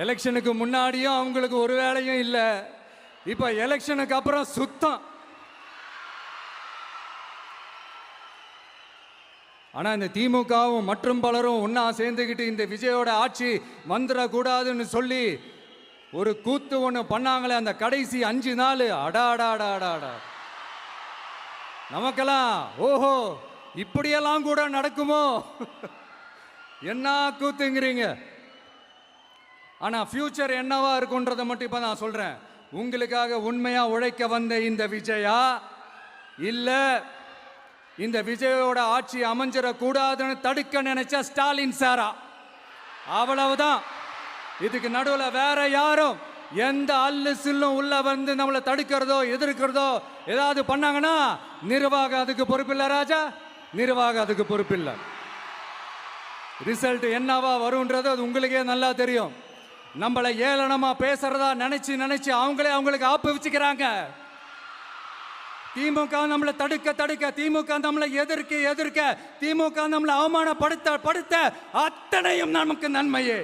எலெக்ஷனுக்கு முன்னாடியும் அவங்களுக்கு ஒரு வேலையும் இல்லை, இப்ப எலெக்ஷனுக்கு அப்புறம் சுத்தம். ஆனா இந்த திமுகவும் மற்றும் பலரும் ஒன்னா சேர்ந்துக்கிட்டு இந்த விஜயோட ஆட்சி வந்துடக்கூடாதுன்னு சொல்லி ஒரு கூத்து ஒன்று பண்ணாங்களே, அந்த கடைசி 5 நாள் அடாடாடாடாடா, நமக்கெல்லாம் ஓஹோ இப்படியெல்லாம் கூட நடக்குமோ என்ன கூத்துங்கிறீங்க. ஆனா ஃபியூச்சர் என்னவா இருக்குன்றதை மட்டும் இப்ப நான் சொல்றேன். உங்களுக்காக உண்மையா உழைக்க வந்த இந்த விஜயா, இல்ல இந்த விஜயோட ஆட்சி அமைஞ்சிடக்கூடாதுன்னு தடுக்க நினைச்ச ஸ்டாலின் சாரா, அவ்வளவுதான். இதுக்கு நடுவில் வேற யாரும் எந்த அல்லு சில்லும் உள்ள வந்து நம்மளை தடுக்கிறதோ எதிர்க்கிறதோ ஏதாவது பண்ணாங்கன்னா நிர்வாகம் அதுக்கு பொறுப்பில்லை ராஜா, நிர்வாகம் அதுக்கு பொறுப்பில்லை. ரிசல்ட் என்னவா வரும்ன்றது அது உங்களுக்கே நல்லா தெரியும். நம்மளை ஏளனமா பேசுறதா நினைச்சு நினைச்சு அவங்களுக்கு ஆப்பு வச்சுக்கிறாங்க. திமுக நம்மளை தடுக்க திமுக நம்மளை எதிர்க்க திமுக நம்மளை அவமானப்படுத்த அத்தனையும் நமக்கு நன்மையே.